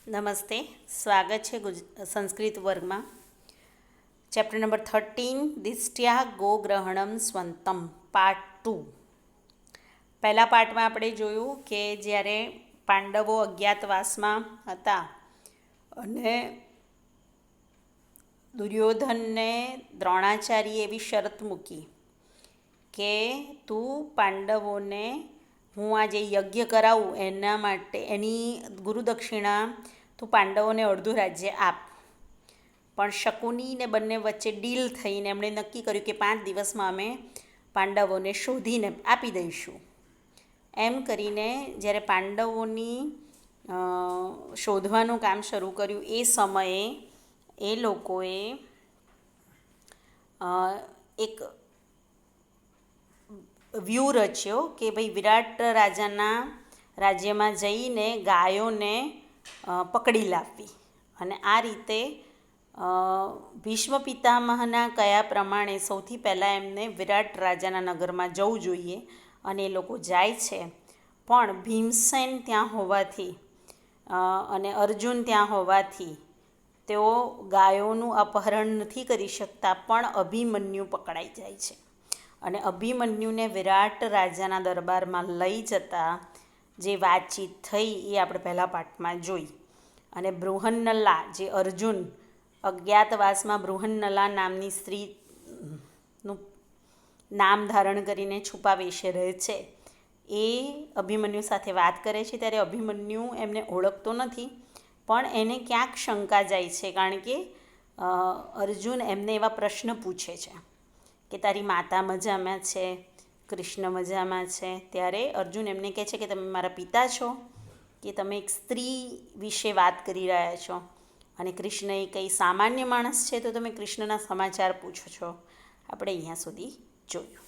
નમસ્તે, સ્વાગત છે સંસ્કૃત વર્ગમાં. ચેપ્ટર નંબર 13 દિષ્ટ્યા ગોગ્રહણમ સ્વંતમ પાર્ટ 2. પહેલા પાર્ટમાં આપણે જોયું કે જ્યારે પાંડવો અજ્ઞાતવાસમાં હતા અને દુર્યોધનને દ્રોણાચાર્ય એવી શરત મૂકી કે તું પાંડવોને હું આ જે યજ્ઞ કરાવું એના માટે એની ગુરુદક્ષિણા તું પાંડવોને અડધું રાજ્ય આપ. પણ શકુની ને બંને વચ્ચે ડીલ થઈને એમણે નક્કી કર્યું કે 5 દિવસમાં અમે પાંડવોને શોધીને આપી દઈશું. એમ કરીને જ્યારે પાંડવોની શોધવાનું કામ શરૂ કર્યું એ સમયે એ લોકોએ એક વ્યૂહ રચ્યો કે ભાઈ વિરાટ રાજાના રાજ્યમાં જઈને ગાયોને પકડી લાવવી. અને આ રીતે ભીષ્મ પિતામહના કયા પ્રમાણે સૌથી પહેલાં એમને વિરાટ રાજાના નગરમાં જવું જોઈએ અને એ લોકો જાય છે. પણ ભીમસેન ત્યાં હોવાથી અને અર્જુન ત્યાં હોવાથી તેઓ ગાયોનું અપહરણ નથી કરી શકતા, પણ અભિમન્યુ પકડાઈ જાય છે. અને અભિમન્યુને વિરાટ રાજાના દરબારમાં લઈ જતા જે વાતચીત થઈ એ આપણે પહેલા પાઠમાં જોઈ. અને બૃહન્નલા જે અર્જુન અજ્ઞાતવાસમાં બૃહન્નલા નામની સ્ત્રીનું નામ ધારણ કરીને છુપા વેશે રહે છે, એ અભિમન્યુ સાથે વાત કરે છે. ત્યારે અભિમન્યુ એમને ઓળખતો નથી, પણ એને ક્યાંક શંકા જાય છે, કારણ કે અર્જુન એમને એવા પ્રશ્ન પૂછે છે કે તારી માતા મજામાં છે, કૃષ્ણ મજામાં છે. ત્યારે અર્જુન એમને કહે છે કે તમે મારા પિતા છો કે તમે એક સ્ત્રી વિશે વાત કરી રહ્યા છો, અને કૃષ્ણ એ કંઈ સામાન્ય માણસ છે તો તમે કૃષ્ણના સમાચાર પૂછો છો. આપણે અહીંયા સુધી જોયું.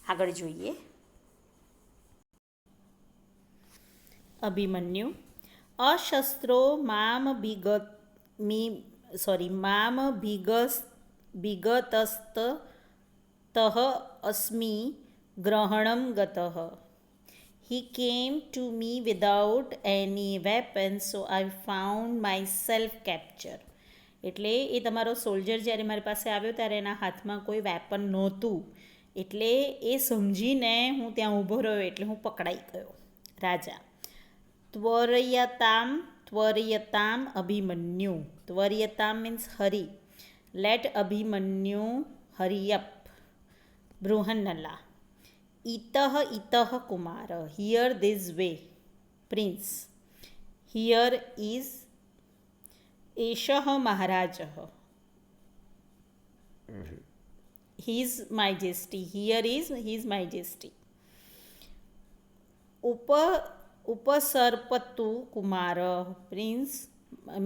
આગળ જોઈએ. Abhimanyu અશસ્ત્રો મામ ભીગતસ્ત અસ્મિ ગ્રહણમ ગતઃ. He came to me without any weapon, so I found myself captured. એટલે એ તમારો સોલ્જર જ્યારે મારી પાસે આવ્યો ત્યારે એના હાથમાં કોઈ વેપન નહોતું, એટલે એ સમજીને હું ત્યાં ઊભો રહ્યો એટલે હું પકડાઈ ગયો. રાજા ત્વર્યતામ અભિમન્યુ. ત્વર્યતામ means hurry. Let Abhimanyu hurry up. Brihannala ઇતઃ કુમાર. Here this way prince. Here is એષઃ મહારાજઃ. His majesty. Here is his majesty. ઉપસર્પતુ કુમાર. Prince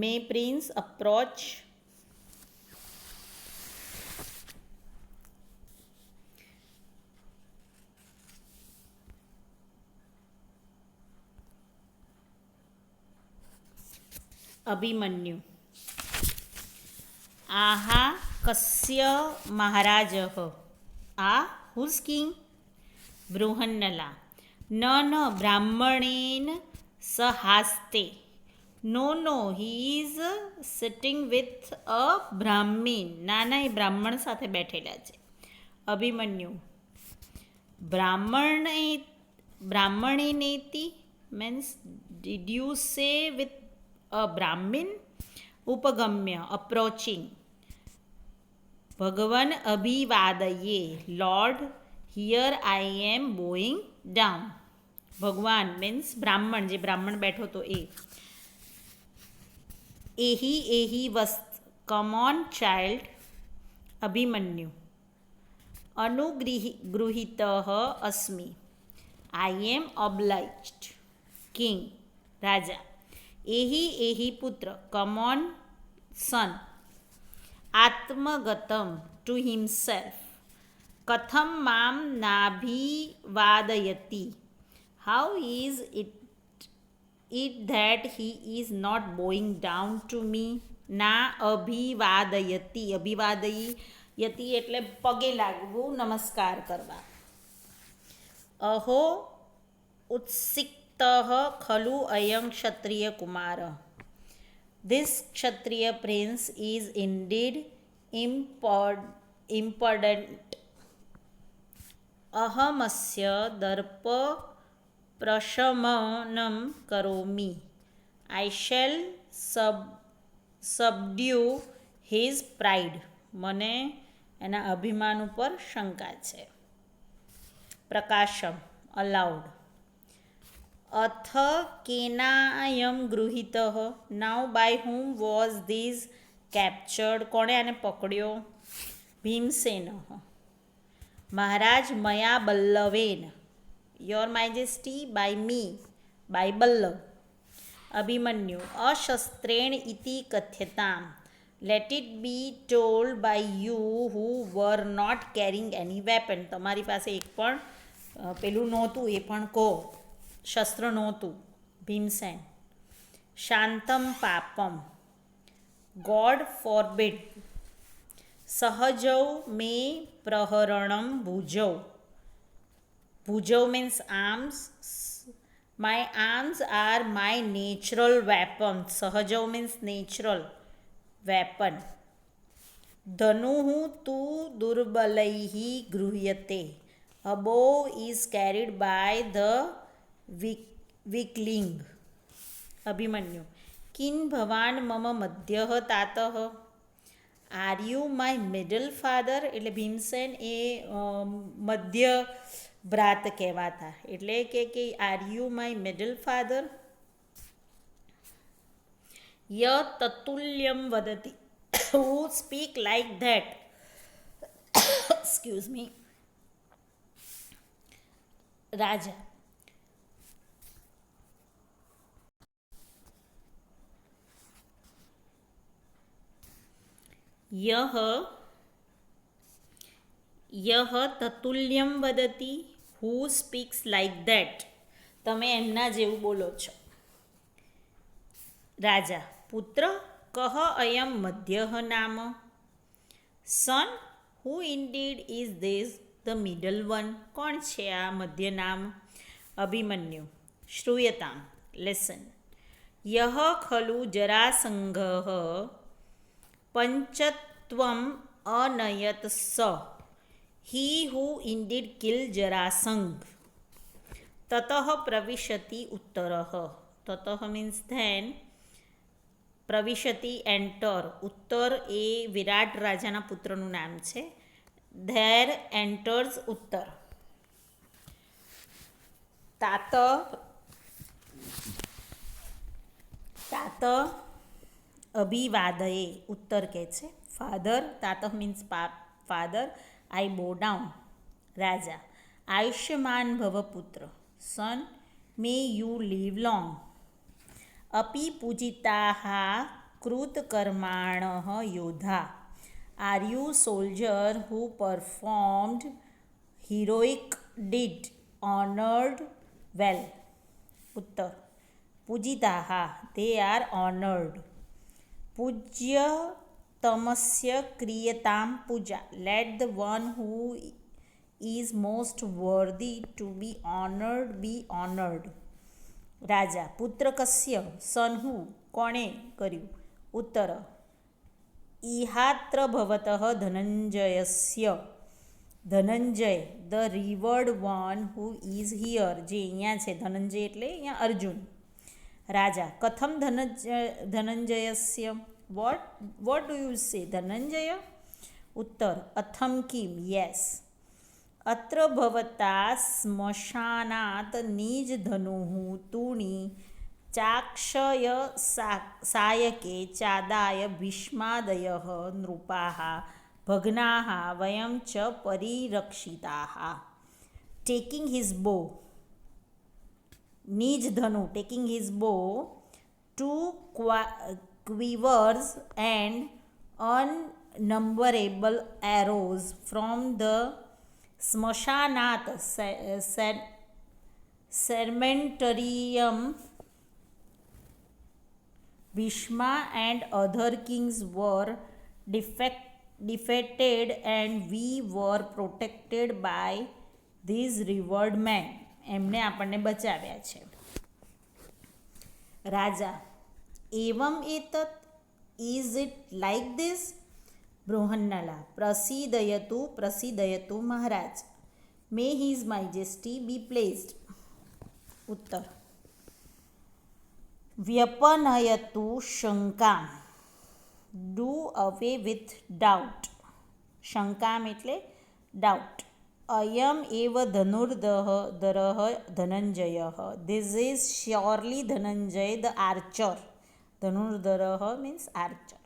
may prince approach. Abhimanyu આહા કસ્ય મહારાજઃ. Ah whose king. બૃહન્નલા ન બ્રાહ્મણેન સહાસ્તે. No he is sitting with a Brahmin. ના એ બ્રાહ્મણ સાથે બેઠેલા છે. અભિમન્યુ બ્રાહ્મણેનેતિ means did you say with a Brahmin. ઉપગમ્ય approaching. ભગવાન અભિવાદયે. Lord, here I am bowing down. ભગવાન મીન્સ બ્રાહ્મણ, જે બ્રાહ્મણ બેઠો તો એ. એહી વસ્ત. Come on child. અભિમન્યુ અનુગૃહિત અસ્મિ. I am obliged. કિંગ રાજા એહી પુત્ર. Come on son. આત્મગતમ ટુ હિમસેલ્ફ. કથમ મામ નાભિવાદયતિ. How is it that he is not bowing down to me. ના અભિવાદયતિ. અભિવાદયતિ એટલે પગે લાગવું, નમસ્કાર કરવા. અહો ઉત્સિક ખલુ અયં ક્ષત્રિય Kumar. This Kshatriya prince is indeed impudent. Ahamasya darpa prashamanam karomi. I shall subdue his pride. મને એના અભિમાન ઉપર શંકા છે. પ્રકાશમ અલાઉડ. અથ કેનાયમ ગૃહિત. Now by whom was this captured? કોણે આને પકડ્યો? ભીમસેન. મહારાજ મયા બલ્લવેન. Your majesty by me, by Ballav. Abhimanyu. અશસ્ત્રેણ ઇતિ કથ્યતામ. Let it be told by you who were not carrying any weapon. તમારી પાસે એક પણ પેલું નહોતું એ પણ કહો, શસ્ત્ર નહોતું. ભીમસેન. શાંતમ પાપમ. God forbid. સહજૌ મે પ્રહરણમ ભુજૌ. ભુજૌ means arms. My arms are my natural weapon. સહજૌ મીન્સ નેચરલ વેપન. ધનુઃ તુ દુર્બલૈઃ ગૃહ્યતે. A bow is carried by the weakling. Abhimanyu. કિન ભવાન મમ મધ્યઃ તાતઃ. Are you my middle father. એટલે ભીમસેન એ મધ્ય ભ્રાત કહેવાતા, એટલે કે are you my middle father. ય તતુલ્યમ વદતિ. Who speak like that. Excuse me. રાજા. યહ તતુલ્યમ વદતિ. Who speaks like that. તમે એમના જેવું બોલો છો. રાજા. પુત્ર કહ અયમ મધ્યઃ નામ. Son. Who indeed is this the middle one. કોણ છે આ મધ્ય નામ? અભિમન્યુ. શ્રૂયતામ. લેસન. યહ ખલુ જરાસંઘઃ પંચત્વમ અનયત સ. He who indeed killed Jarasangh. તતઃ પ્રવિશતિ ઉત્તરઃ. તતઃ means then. પ્રવિશતિ એન્ટર. ઉત્તર એ વિરાટ રાજાના પુત્રનું નામ છે. ધેર એન્ટર્સ ઉત્તર. તાત. તાત અભિવાદયે. ઉત્તર કહે છે. ફાધર. તાત means father. I bow down. રાજા. આયુષ્યમાન ભવ પુત્ર. Son. May you live long. અપી પૂજિતાઃ કૃતકર્માણઃ યોધા. Are you soldier who performed heroic deed honoured well. Uttar. પૂજિતાઃ they are honored. પૂજ્ય તમસ્ય ક્રિયતામ પૂજા. Let the one who is most worthy to be honoured be honoured. રાજા. પુત્ર કસ્ય. Son who. કોણે કર્યું? ઉત્તર. ઇહાત્ર ભવતઃ ધનંજયસ્ય. Dhananjay the revered one who is here. જે અહીંયા છે ધનંજય એટલે અહીંયા અર્જુન. રાજા. કથમ ધનંજયસ્ય. what do you say? Dhananjay. ઉત્તર. અથમ કિમ. યસ. અત્ર ભવતા સ્મશાનાત નિજ ધનુઃ તૂણી ચાક્ષય સાયકે ચાદાય ભીષ્માદયઃ નૃપાઃ ભગ્નાઃ વયં ચ પરિરક્ષિતાઃ. Taking his bow. નિજ ધનુ. Taking his bow. Two quivers and unnumberable arrows from the Smashanath cemeterium. Bhishma and other kings were defeated and we were protected by these revered men. એમને આપણને બચાવ્યા છે. રાજા. एवम् एतत्, is it like this? Brihannala, प्रसीदयतु प्रसीदयतु महाराज, may his majesty be pleased. उत्तर, व्यपनयतु शंकाम, डू अवे विथ डाउट. शंकाम એટલે डाउट. अयम एव धनुर्धरः धनंजयः, this is surely Dhananjay the archer. धनुर्धरः मीन्स आर्चर.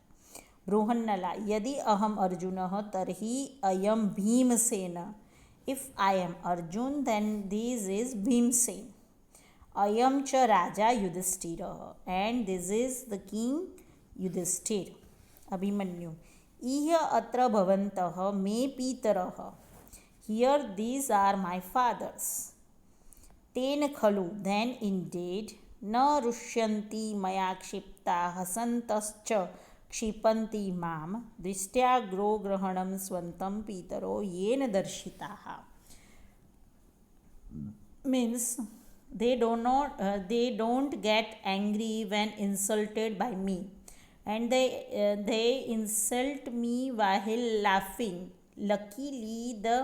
बृहन्नला, यदि अहम अर्जुनः तर्हि अयम Bhimsen. If I am Arjun then this is Bhimsen. अयम च राजा युधिष्ठिरः and this is the king Yudhishthir. Abhimanyu, इह अत्र भवन्तः मे पितरः, here these are my fathers. तेन खलु, देन इंडेड, न रुष्यन्ति मया क्षिप्ता हसन्तश्च क्षिपन्ति माम, दृष्ट्याग्रो ग्रहणं स्वन्तं पितरो येन दर्शिताः. Means they don't get angry when insulted by me, and they insult me while laughing. Luckily the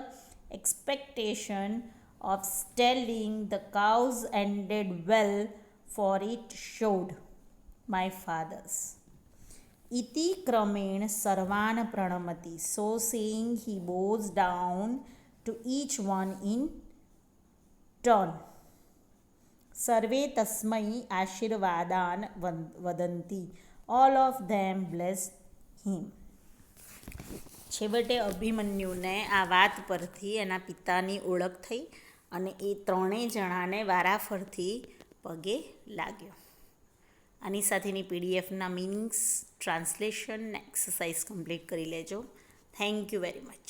expectation of stealing the cows ended well, for it showed my fathers. Iti kramen sarvan pranamati. So saying, he bows down to each one in turn. सर्वे तस्मै आशीर्वादान वदन्ति. All of them blessed હિમ. છેવટે અભિમન્યુને આ વાત પરથી એના પિતાની ઓળખ થઈ અને એ ત્રણેય જણાને વારાફરથી પગે લાગ્યો. આની સાથેની પીડીએફના મિનિંગ્સ, ટ્રાન્સલેશન ને એક્સરસાઇઝ કમ્પ્લીટ કરી લેજો. Thank you very much.